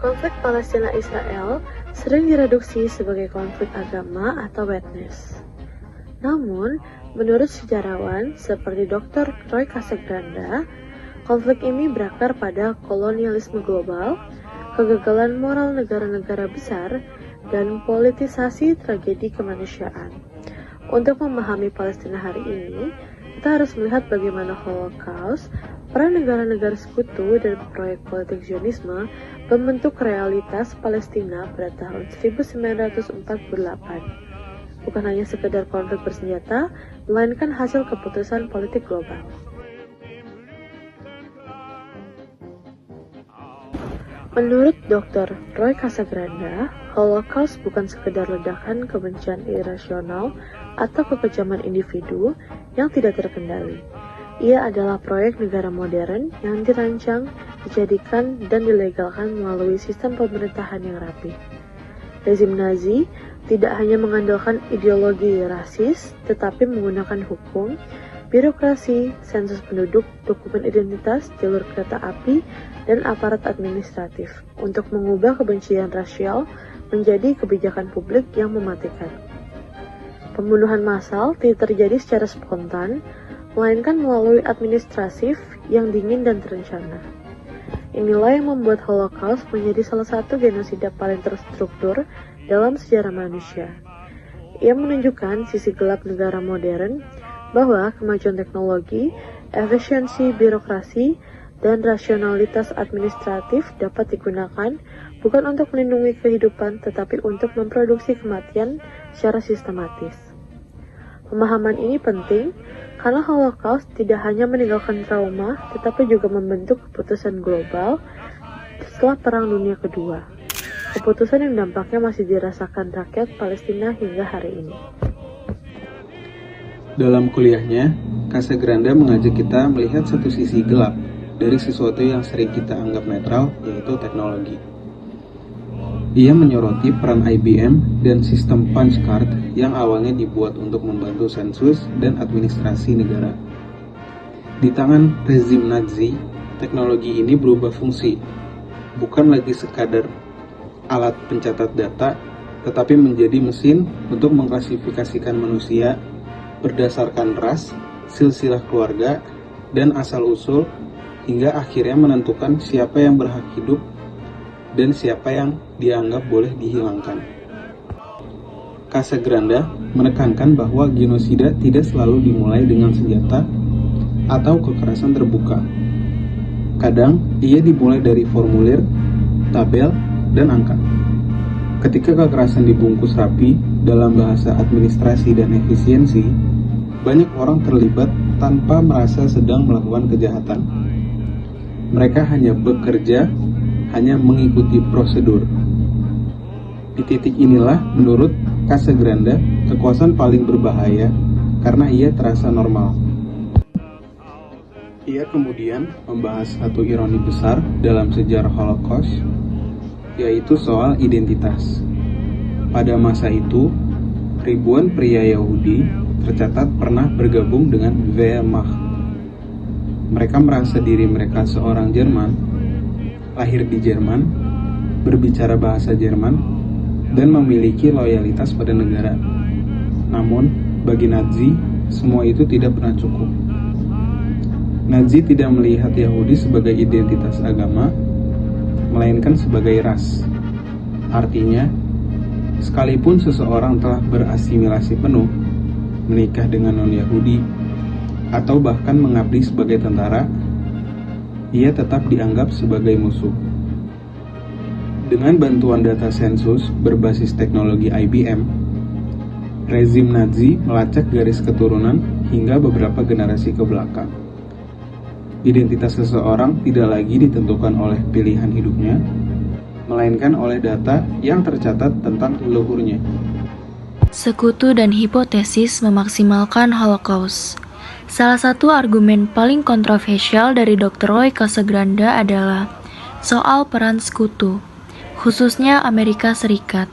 Konflik Palestina-Israel sering direduksi sebagai konflik agama atau etnis. Namun, menurut sejarawan seperti Dr. Roy Casagranda, konflik ini berakar pada kolonialisme global, kegagalan moral negara-negara besar, dan politisasi tragedi kemanusiaan. Untuk memahami Palestina hari ini, kita harus melihat bagaimana Holocaust, peran negara-negara sekutu, dan proyek politik Zionisme membentuk realitas Palestina pada tahun 1948. Bukan hanya sekedar konflik bersenjata, melainkan hasil keputusan politik global. Menurut Dr. Roy Casagranda, Holocaust bukan sekedar ledakan kebencian irasional atau kekejaman individu yang tidak terkendali. Ia adalah proyek negara modern yang dirancang, dijadikan, dan dilegalkan melalui sistem pemerintahan yang rapi. Rezim Nazi tidak hanya mengandalkan ideologi rasis, tetapi menggunakan hukum, birokrasi, sensus penduduk, dokumen identitas, jalur kereta api, dan aparat administratif untuk mengubah kebencian rasial menjadi kebijakan publik yang mematikan. Pembunuhan massal tidak terjadi secara spontan, melainkan melalui administratif yang dingin dan terencana. Inilah yang membuat Holocaust menjadi salah satu genosida paling terstruktur dalam sejarah manusia. Ia menunjukkan sisi gelap negara modern, bahwa kemajuan teknologi, efisiensi birokrasi, dan rasionalitas administratif dapat digunakan bukan untuk melindungi kehidupan, tetapi untuk memproduksi kematian secara sistematis. Pemahaman ini penting karena Holocaust tidak hanya meninggalkan trauma, tetapi juga membentuk keputusan global setelah Perang Dunia Kedua. Keputusan yang dampaknya masih dirasakan rakyat Palestina hingga hari ini. Dalam kuliahnya, Casagranda mengajak kita melihat satu sisi gelap dari sesuatu yang sering kita anggap netral, yaitu teknologi. Ia menyoroti peran IBM dan sistem punch card yang awalnya dibuat untuk membantu sensus dan administrasi negara. Di tangan rezim Nazi, teknologi ini berubah fungsi, bukan lagi sekadar alat pencatat data, tetapi menjadi mesin untuk mengklasifikasikan manusia berdasarkan ras, silsilah keluarga, dan asal-usul, hingga akhirnya menentukan siapa yang berhak hidup dan siapa yang dianggap boleh dihilangkan. Casagranda menekankan bahwa genosida tidak selalu dimulai dengan senjata atau kekerasan terbuka. Kadang, ia dimulai dari formulir, tabel, dan angka. Ketika kekerasan dibungkus rapi dalam bahasa administrasi dan efisiensi, banyak orang terlibat tanpa merasa sedang melakukan kejahatan. Mereka hanya bekerja, hanya mengikuti prosedur. Di titik inilah, menurut Casagranda, kekuasaan paling berbahaya karena ia terasa normal. Ia kemudian membahas satu ironi besar dalam sejarah Holocaust, yaitu soal identitas. Pada masa itu, ribuan pria Yahudi tercatat pernah bergabung dengan Wehrmacht. Mereka merasa diri mereka seorang Jerman, lahir di Jerman, berbicara bahasa Jerman, dan memiliki loyalitas pada negara. Namun, bagi Nazi, semua itu tidak pernah cukup. Nazi tidak melihat Yahudi sebagai identitas agama, melainkan sebagai ras. Artinya, sekalipun seseorang telah berasimilasi penuh, menikah dengan non-Yahudi, atau bahkan mengabdi sebagai tentara, ia tetap dianggap sebagai musuh. Dengan bantuan data sensus berbasis teknologi IBM, rezim Nazi melacak garis keturunan hingga beberapa generasi ke belakang. Identitas seseorang tidak lagi ditentukan oleh pilihan hidupnya, melainkan oleh data yang tercatat tentang leluhurnya. Sekutu dan hipotesis memaksimalkan Holocaust. Salah satu argumen paling kontroversial dari Dr. Roy Casagranda adalah soal peran sekutu, khususnya Amerika Serikat.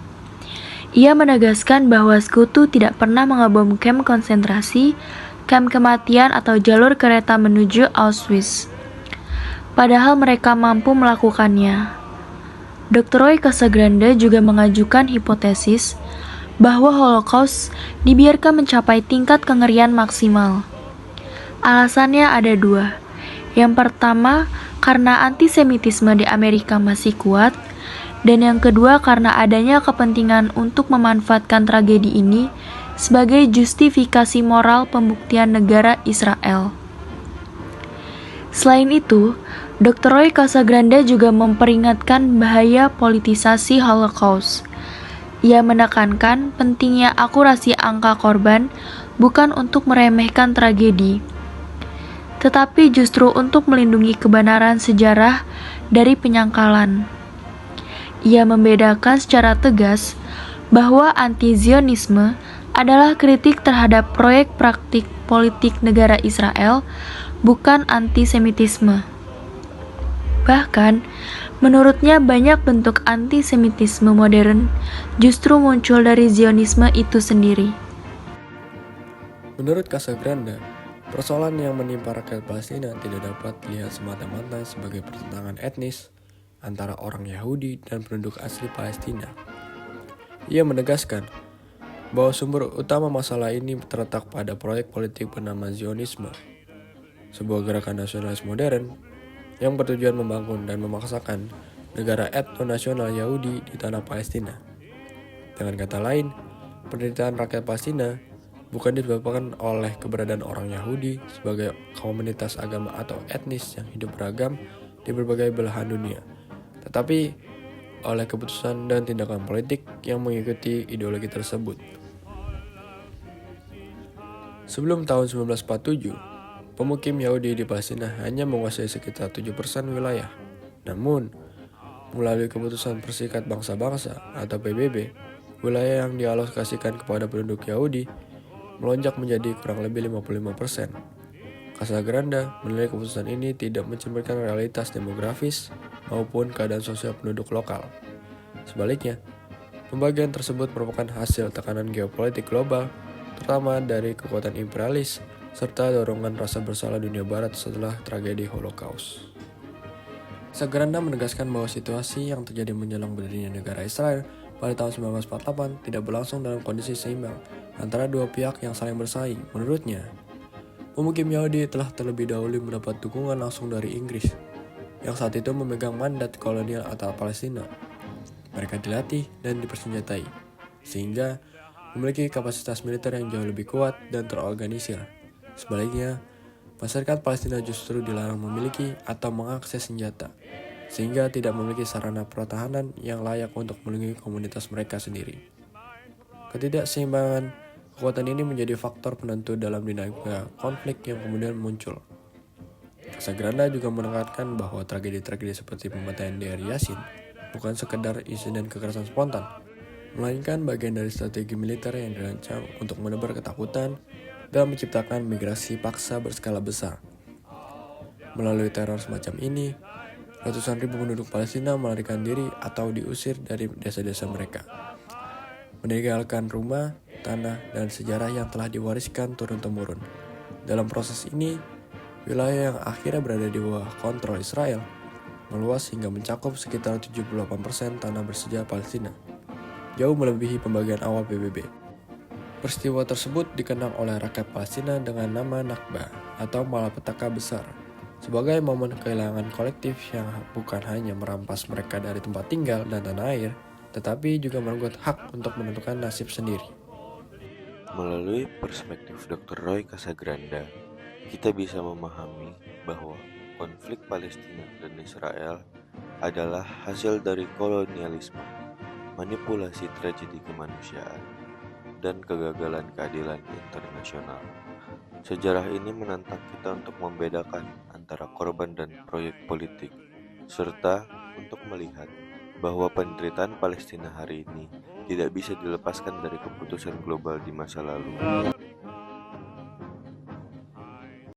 Ia menegaskan bahwa sekutu tidak pernah mengebom kamp konsentrasi, kamp kematian atau jalur kereta menuju Auschwitz. Padahal mereka mampu melakukannya. Dr. Roy Casagrande juga mengajukan hipotesis bahwa Holocaust dibiarkan mencapai tingkat kengerian maksimal. Alasannya ada dua. Yang pertama, karena antisemitisme di Amerika masih kuat, dan yang kedua karena adanya kepentingan untuk memanfaatkan tragedi ini sebagai justifikasi moral pembuktian negara Israel. Selain itu, Dr. Roy Casagrande juga memperingatkan bahaya politisasi Holocaust. Ia menekankan pentingnya akurasi angka korban bukan untuk meremehkan tragedi, tetapi justru untuk melindungi kebenaran sejarah dari penyangkalan. Ia membedakan secara tegas bahwa anti-Zionisme adalah kritik terhadap proyek praktik politik negara Israel, bukan antisemitisme. Bahkan, menurutnya banyak bentuk antisemitisme modern justru muncul dari Zionisme itu sendiri. Menurut Casagrande, persoalan yang menimpa rakyat Palestina tidak dapat dilihat semata-mata sebagai pertentangan etnis antara orang Yahudi dan penduduk asli Palestina. Ia menegaskan bahwa sumber utama masalah ini terletak pada proyek politik bernama Zionisme, sebuah gerakan nasionalis modern yang bertujuan membangun dan memaksakan negara etno-nasional Yahudi di tanah Palestina. Dengan kata lain, penderitaan rakyat Palestina bukan disebabkan oleh keberadaan orang Yahudi sebagai komunitas agama atau etnis yang hidup beragam di berbagai belahan dunia, tetapi oleh keputusan dan tindakan politik yang mengikuti ideologi tersebut. Sebelum tahun 1947, pemukim Yahudi di Palestina hanya menguasai sekitar 7% wilayah. Namun, melalui keputusan Perserikat Bangsa-Bangsa atau PBB, wilayah yang dialokasikan kepada penduduk Yahudi melonjak menjadi kurang lebih 55%. Casagrande menilai keputusan ini tidak mencerminkan realitas demografis maupun keadaan sosial penduduk lokal. Sebaliknya, pembagian tersebut merupakan hasil tekanan geopolitik global, terutama dari kekuatan imperialis, serta dorongan rasa bersalah dunia barat setelah tragedi Holocaust. Casagrande menegaskan bahwa situasi yang terjadi menjelang berdirinya negara Israel pada tahun 1948 tidak berlangsung dalam kondisi seimbang antara dua pihak yang saling bersaing. Menurutnya, pemukim Yahudi telah terlebih dahulu mendapat dukungan langsung dari Inggris, yang saat itu memegang mandat kolonial atas Palestina. Mereka dilatih dan dipersenjatai, sehingga memiliki kapasitas militer yang jauh lebih kuat dan terorganisir. Sebaliknya, masyarakat Palestina justru dilarang memiliki atau mengakses senjata, sehingga tidak memiliki sarana pertahanan yang layak untuk melindungi komunitas mereka sendiri. Ketidakseimbangan kekuatan ini menjadi faktor penentu dalam dinamika konflik yang kemudian muncul. Casagrande juga menekankan bahwa tragedi-tragedi seperti pembantaian Deir Yassin bukan sekedar insiden kekerasan spontan, melainkan bagian dari strategi militer yang dirancang untuk menebar ketakutan dan menciptakan migrasi paksa berskala besar. Melalui teror semacam ini, ratusan ribu penduduk Palestina melarikan diri atau diusir dari desa-desa mereka, meninggalkan rumah, tanah, dan sejarah yang telah diwariskan turun-temurun. Dalam proses ini, wilayah yang akhirnya berada di bawah kontrol Israel meluas hingga mencakup sekitar 78% tanah bersejarah Palestina, jauh melebihi pembagian awal PBB. Peristiwa tersebut dikenang oleh rakyat Palestina dengan nama Nakba atau malapetaka besar, sebagai momen kehilangan kolektif yang bukan hanya merampas mereka dari tempat tinggal dan tanah air, tetapi juga merenggut hak untuk menentukan nasib sendiri. Melalui perspektif Dr. Roy Casagrande, kita bisa memahami bahwa konflik Palestina dan Israel adalah hasil dari kolonialisme, manipulasi tragedi kemanusiaan, dan kegagalan keadilan internasional. Sejarah ini menantang kita untuk membedakan antara korban dan proyek politik, serta untuk melihat bahwa penderitaan Palestina hari ini tidak bisa dilepaskan dari keputusan global di masa lalu.